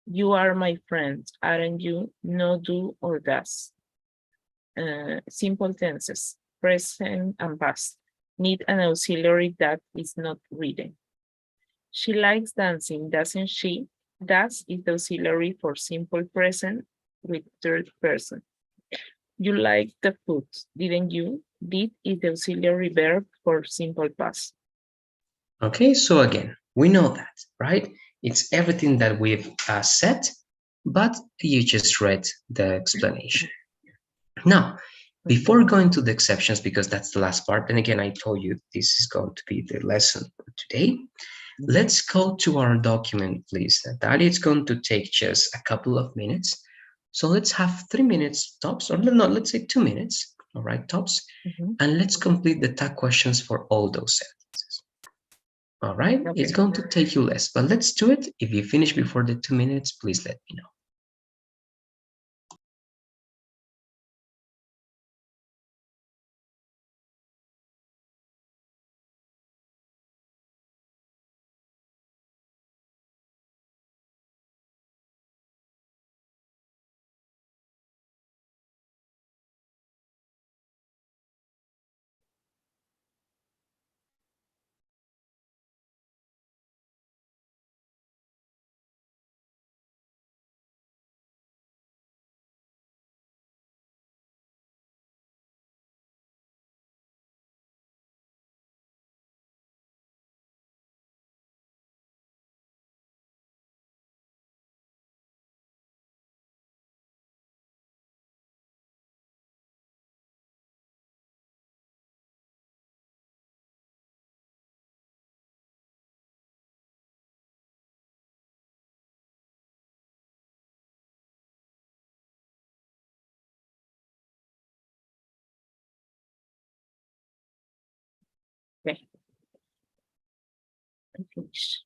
You are my friend, aren't you? No, do or does. Simple tenses, present and past. Need an auxiliary that is not written. She likes dancing, doesn't she? Does is the auxiliary for simple present with third person. You like the food, didn't you? Did is the auxiliary verb for simple past. Okay, so again, we know that, right? It's everything that we've said, but you just read the explanation. Now, before Mhm. going to the exceptions, because that's the last part, and again, I told you this is going to be the lesson for today. Let's go to our document, please. That is going to take just a couple of minutes. So let's have 3 minutes tops, or no, let's say 2 minutes, all right, tops, Mhm. and let's complete the tag questions for all those sentences. All right, it's Okay. going to take you less, but let's do it. If you finish before the 2 minutes, please let me know. Okay. I finish.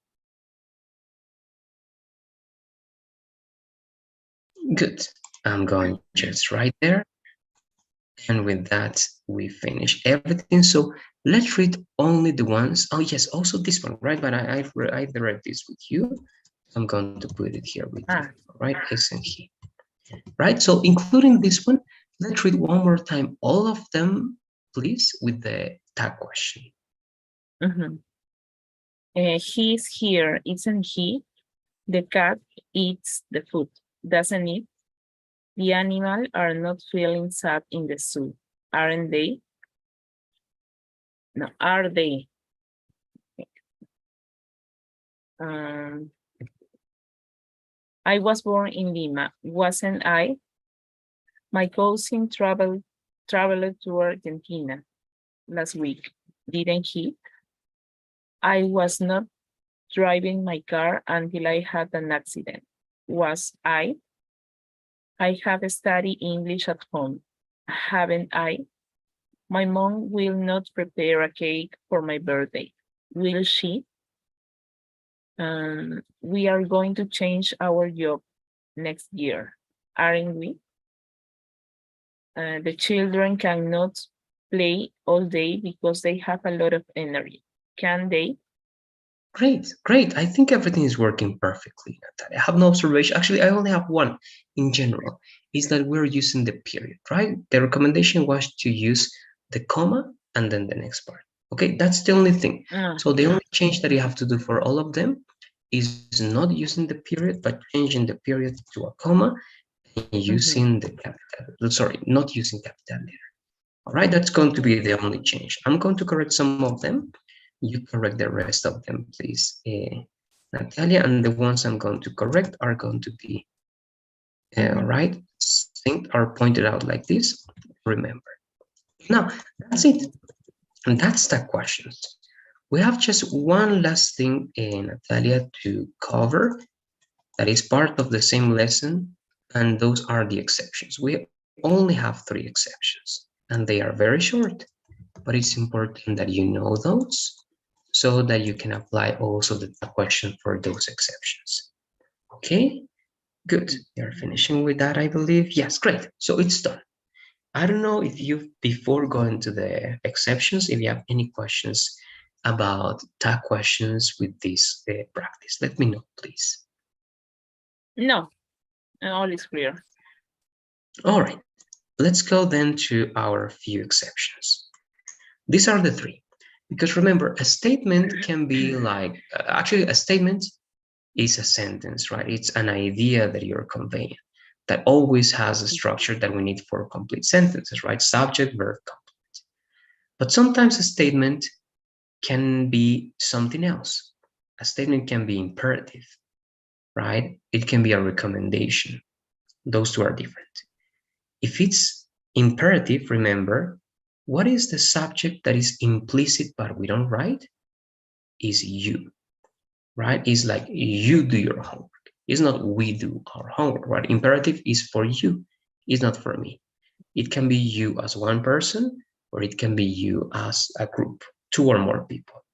Good. I'm going just right there. And with that, we finish everything. So let's read only the ones. Oh, yes, also this one, right? But I read this with you. I'm going to put it here with you, right? Isn't he? Right? So including this one, let's read one more time all of them, please, with the tag question. He's here, isn't he? The cat eats the food, doesn't it? The animals are not feeling sad in the zoo, aren't they? No, are they? Um, I was born in Lima, wasn't I? My cousin traveled to Argentina last week, didn't he? I was not driving my car until I had an accident. Was I? I have studied English at home, haven't I? My mom will not prepare a cake for my birthday, will she? We are going to change our job next year, aren't we? The children cannot play all day because they have a lot of energy, can they? Great, great. I think everything is working perfectly. I have no observation. Actually, I only have one in general, is that we're using the period, right? The recommendation was to use the comma and then the next part. Okay, that's the only thing. So the only change that you have to do for all of them is not using the period, but changing the period to a comma and using the capital, sorry, not using capital letter. All right, that's going to be the only change. I'm going to correct some of them. You correct the rest of them, please, Natalia. And the ones I'm going to correct are going to be right, synced or pointed out like this. Remember. Now that's it, and that's the questions. We have just one last thing, Natalia, to cover. That is part of the same lesson, and those are the exceptions. We only have 3 exceptions, and they are very short, but it's important that you know those so that you can apply also the question for those exceptions. Okay, good. You're finishing with that, I believe. Yes, great. So it's done. I don't know if you, before going to the exceptions, if you have any questions about tag questions with this practice, let me know, please. No, all is clear. All right, let's go then to our few exceptions. These are the 3. Because remember, a statement can be like, actually, a statement is a sentence, right? It's an idea that you're conveying that always has a structure that we need for complete sentences, right? Subject, verb, complement. But sometimes a statement can be something else. A statement can be imperative, right? It can be a recommendation. Those 2 are different. If it's imperative, remember, what is the subject that is implicit but we don't write? Is you, right? It's like you do your homework. It's not we do our homework, right? Imperative is for you, it's not for me. It can be you as one person, or it can be you as a group, 2 or more people.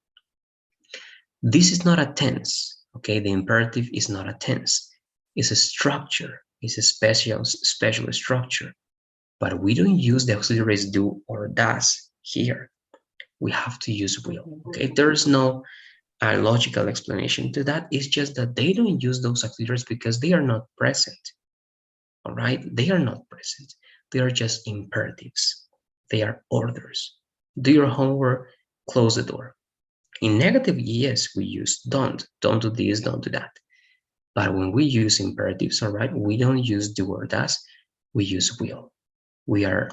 This is not a tense, okay? The imperative is not a tense. It's a structure. It's a special structure. But we don't use the auxiliaries do or does here. We have to use will, okay? There's no logical explanation to that. It's just that they don't use those auxiliaries because they are not present, all right? They are not present. They are just imperatives. They are orders. Do your homework, close the door. In negative, yes, we use don't do this, don't do that. But when we use imperatives, all right, we don't use do or does, we use will. We are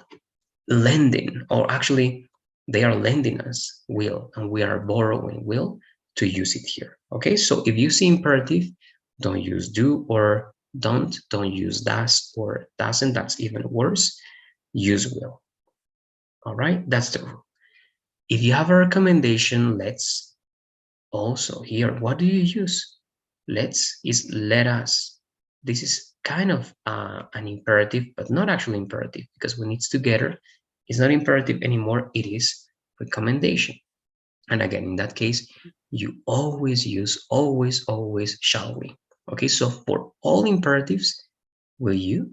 lending, or actually they are lending us will, and we are borrowing will to use it here. Okay, so if you see imperative, don't use do or don't use does or doesn't. That's even worse. Use will. All right, that's the rule. If you have a recommendation, let's also here, what do you use? Let's is let us. This is kind of an imperative, but not actually imperative, because when it's together, it's not imperative anymore, it is recommendation. And again, in that case, you always use always, shall we. Okay, so for all imperatives, will you?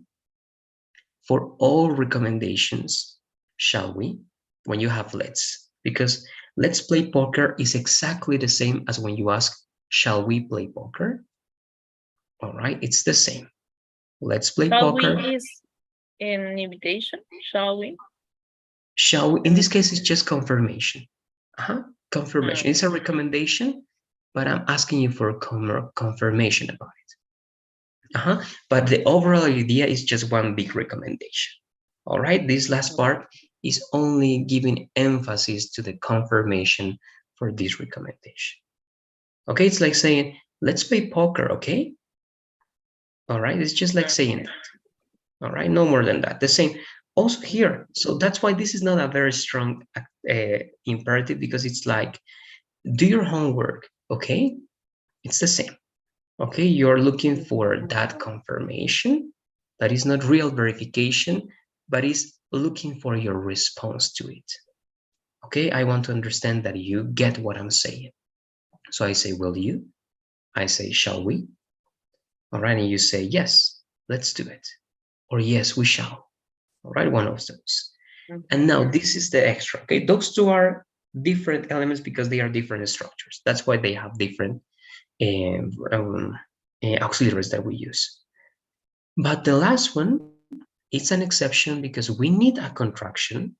For all recommendations, shall we? When you have let's, because let's play poker is exactly the same as when you ask, shall we play poker? All right, it's the same. Let's play Shall we poker. is an invitation? Shall we? Shall we? In this case, it's just confirmation. Confirmation. It's a Okay. recommendation, but I'm asking you for confirmation about it. But the overall idea is just one big recommendation. All right, this last part is only giving emphasis to the confirmation for this recommendation. Okay, it's like saying, let's play poker, okay? All right, it's just like saying that. All right, no more than that. The same also here. So that's why this is not a very strong imperative, because it's like, do your homework, okay? It's the same. Okay, you're looking for that confirmation that is not real verification, but is looking for your response to it. Okay, I want to understand that you get what I'm saying. So I say, will you? I say, shall we? All right, and you say, yes, let's do it. Or yes, we shall. All right, one of those. And now this is the extra. Okay, those two are different elements because they are different structures. That's why they have different auxiliaries that we use. But the last one, it's an exception because we need a contraction,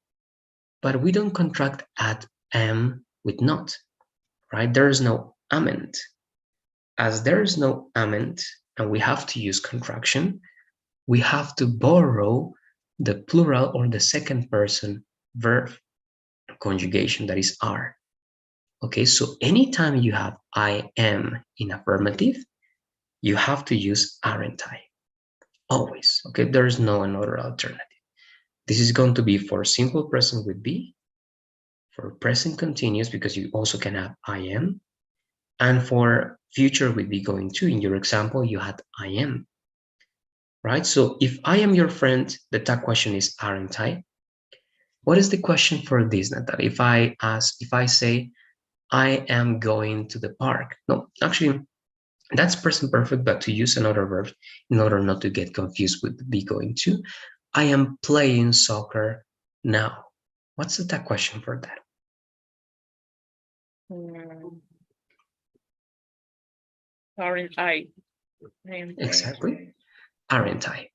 but we don't contract at am with not, right? There is no ament. As there is no ament and we have to use contraction, we have to borrow the plural or the second person verb conjugation, that is are. Okay, so anytime you have I am in affirmative, you have to use aren't I. Always. Okay, there's no another alternative. This is going to be for simple present with be, for present continuous, because you also can have I am, and for future with be going to. In your example, you had I am, right? So if I am your friend, the tag question is aren't I? What is the question for this, Natalie? If I say, I am going to the park. No, actually, that's present perfect, but to use another verb in order not to get confused with be going to, I am playing soccer now. What's the tag question for that? Aren't I? Exactly. Aren't I?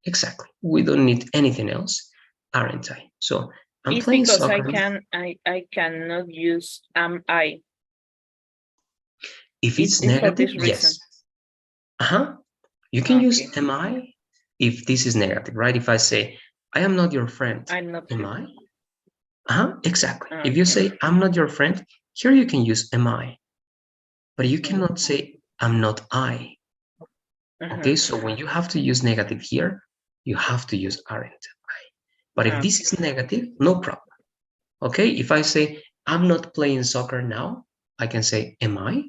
Exactly. We don't need anything else. Aren't I? So I'm It's playing because soccer. I cannot use am I. If it's It's for negative, this yes. reason. You can use Okay. am I if this is negative, right? If I say, I am not your friend, I'm not am sure. I? Exactly. If you Okay. say, I'm not your friend, here you can use am I. But you cannot say, I'm not I. Okay, so when you have to use negative here, you have to use aren't I. But if this is negative, no problem. Okay, if I say, I'm not playing soccer now, I can say, am I?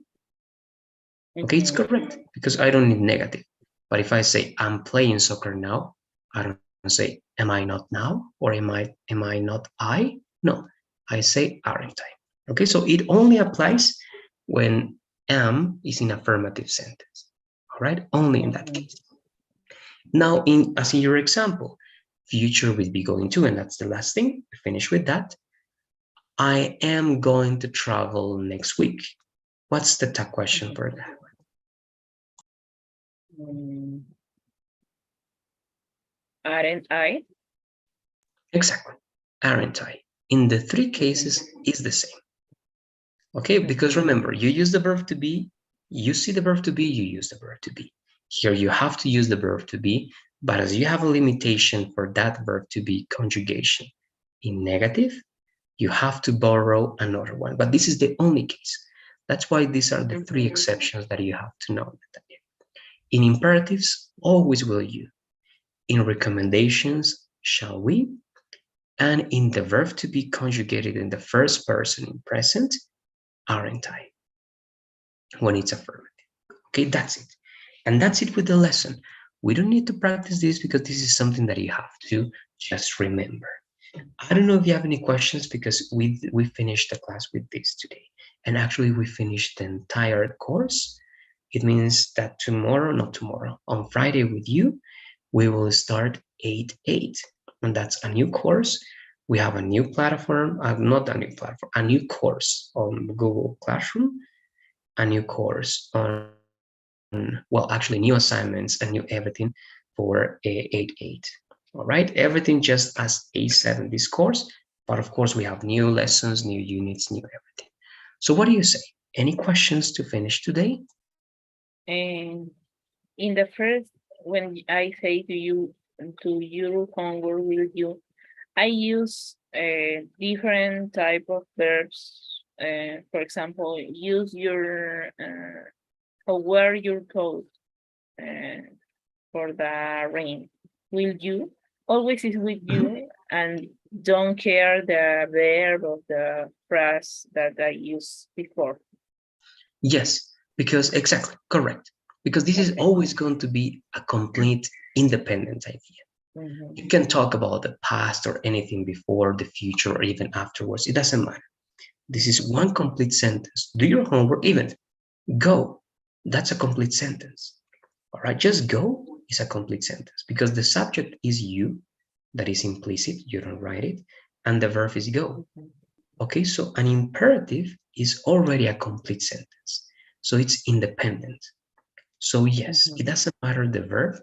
Okay, it's correct because I don't need negative. But if I say, I'm playing soccer now, I don't say, am I not now? Or am I not I? No, I say, aren't I? Okay, so it only applies when am is in affirmative sentence. All right, only in that case. Now, as in your example, future will be going to, and that's the last thing. We finish with that. I am going to travel next week. What's the tag question for that? Aren't I? Exactly. Aren't I? In the three cases, is the same. Okay, because remember, you use the verb to be, you see the verb to be, you use the verb to be. Here you have to use the verb to be, but as you have a limitation for that verb to be conjugation in negative, you have to borrow another one. But this is the only case. That's why these are the three exceptions that you have to know. In imperatives, always will you. In recommendations, shall we? And in the verb to be conjugated in the first person in present, aren't I? When it's affirmative. Okay, that's it. And that's it with the lesson. We don't need to practice this because this is something that you have to just remember. I don't know if you have any questions because we finished the class with this today. And actually we finished the entire course. It means that tomorrow, not tomorrow, on Friday with you, we will start 8-8. And that's a new course. We have a new platform, not a new platform, a new course on Google Classroom, a new course on, well, actually new assignments and new everything for 8-8. All right, everything just as A7 this course, but of course we have new lessons, new units, new everything. So what do you say? Any questions to finish today? And in the first, when I say to you, to your homework with you, I use different type of verbs. For example, use your or wear your coat uh, for the rain. Will you? Always is with Mhm. you, and don't care the verb of the phrase that I used before. Yes, because exactly, correct. Because this is Okay. always going to be a complete independent idea. Mhm. You can talk about the past or anything before, the future, or even afterwards. It doesn't matter. This is Mhm. one complete sentence. Do your homework, even go. That's a complete sentence. All right, just go is a complete sentence because the subject is you, that is implicit, you don't write it, and the verb is go. Mhm. Okay, so an imperative is already a complete sentence. So it's independent. So yes, it Mhm. doesn't matter the verb.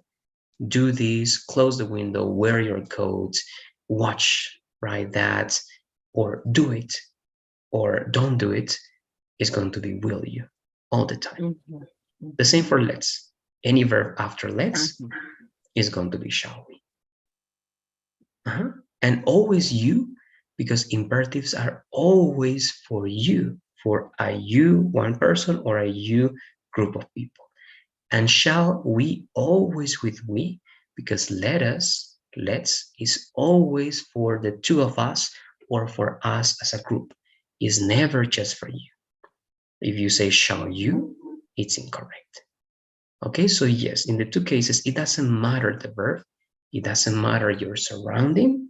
Do this, close the window, wear your coat, watch, right? That, or do it, or don't do it is going to be will you all the time. Mhm. The Mhm. same for let's. Any verb after let's Mhm. is going to be shall we. Uh-huh. And always you, because imperatives are always for you, for a you, one person, or a you group of people. And shall we always with we, because let us, let's is always for the two of us or for us as a group. Is never just for you. If you say shall you, it's incorrect. Okay, so yes, in the two cases, it doesn't matter the verb, it doesn't matter your surrounding,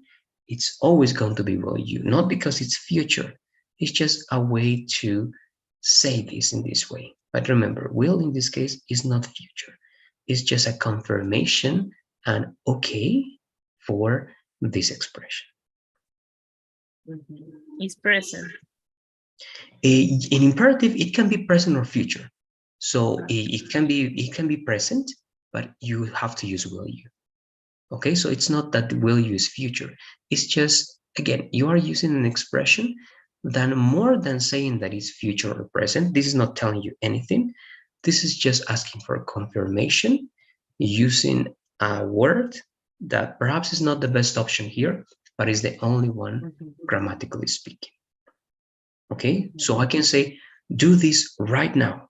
it's always going to be will you, not because it's future, it's just a way to say this in this way. But remember, will in this case is not future, it's just a confirmation and okay for this expression. Mhm. Is present. In imperative, it can be present or future. So Ah, it can be present, but you have to use will you. Okay, so it's not that will use future. It's just, again, you are using an expression that more than saying that it's future or present. This is not telling you anything. This is just asking for confirmation using a word that perhaps is not the best option here, but is the only one mhm. grammatically speaking. Okay, Mhm. so I can say, do this right now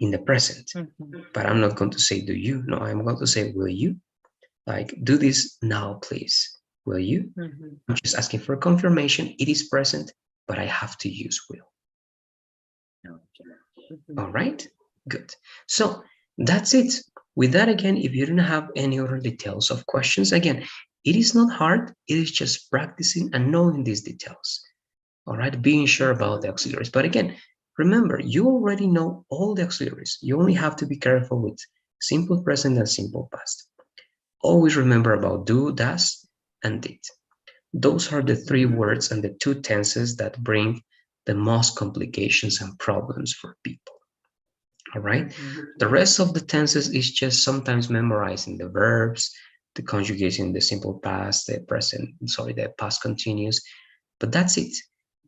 in the present, Mhm. but I'm not going to say, do you? No, I'm going to say, will you? Like, do this now, please. Will you? Mhm. I'm just asking for confirmation. It is present, but I have to use will. Okay. Mhm. All right, good. So that's it. With that, again, if you don't have any other details of questions, again, it is not hard. It is just practicing and knowing these details. All right, being sure Mhm. about the auxiliaries. But again, remember, you already know all the auxiliaries. You only have to be careful with simple present and simple past. Always remember about do, does, and did. Those are the three Mhm. words and the two tenses that bring the most complications and problems for people. All right. Mhm. The rest of the tenses is just sometimes memorizing the verbs, the conjugation, the simple past, the present, sorry, the past continuous. But that's it.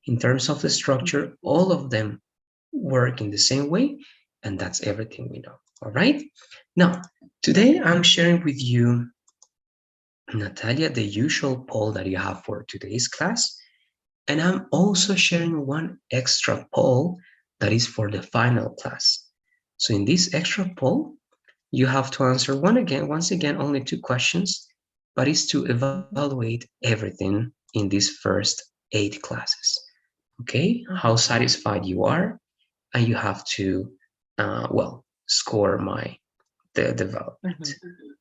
In terms of the structure, Mhm. all of them work in the same way, and that's everything we know. All right. Now, today Okay. I'm sharing with you, Natalia, the usual poll that you have for today's class. And I'm also Mhm. sharing one extra poll that is for the final class. So in this extra poll, you have to answer once again, only two questions, but it's to Mhm. evaluate everything in these first 8 classes. Okay, how Mhm. satisfied you are, and you have to, well, score the development. Mhm.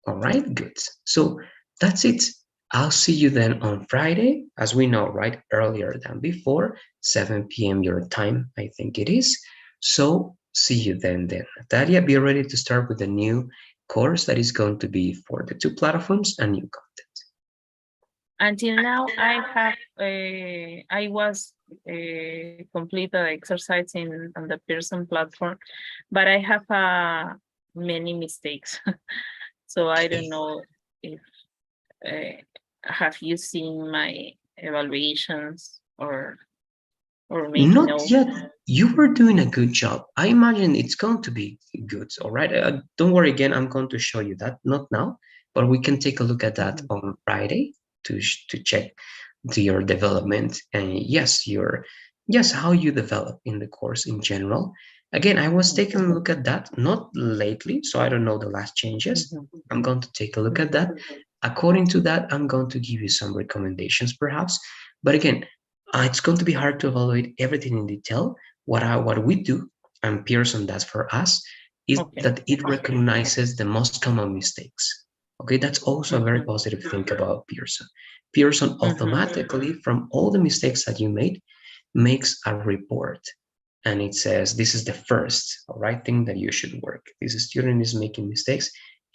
All right, good. So that's it. I'll see you then on Friday, as we know, right? Earlier than before, 7 p.m. your time, I think it is. So see you then. Natalia, be ready to start with the new course that is going to be for the two platforms and new content. Until now, I was complete the exercise on the Pearson platform, but I have many mistakes. So I don't know if have you seen my evaluations or maybe Not no. yet. You were doing a good job. I imagine it's going to be good. All right. Don't worry again. I'm going to show you that. Not now, but we can take a look at that on Friday to check your development and yes, how you develop in the course in general. Again, I was taking a look at that, not lately, so I don't know the last changes. I'm going to take a look at that. According to that, I'm going to give you some recommendations perhaps. But again, it's going to be hard to evaluate everything in detail. What we do, and Pearson does for us, is that it recognizes the most common mistakes. Okay, that's also a very positive thing about Pearson. Pearson automatically, from all the mistakes that you made, makes a report. And it says, this is the first, all right, thing that you should work. This student is making mistakes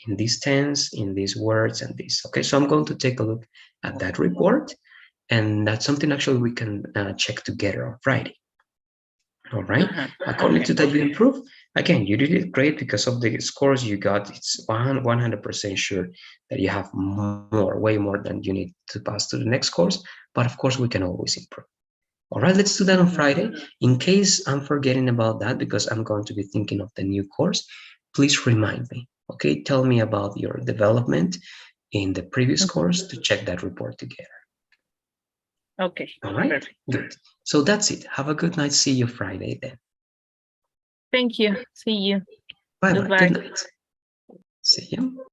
in this tense, in these words, and this. Okay, so I'm going to take a look at that report. And that's something actually we can check together on Friday. All right. According to that, you improve. Again, you did it great because of the scores you got. It's 100% sure that you have more, way more than you need to pass to the next course. But of course, we can always improve. All right, let's do that on Friday. In case I'm forgetting about that, because I'm going to be thinking of the new course, please remind me. Okay, tell me about your development in the previous course to check that report together. Okay. All right, perfect. Good. So that's it. Have a good night. See you Friday then. Thank you. See you. Bye-bye. Goodbye. Good night. See you.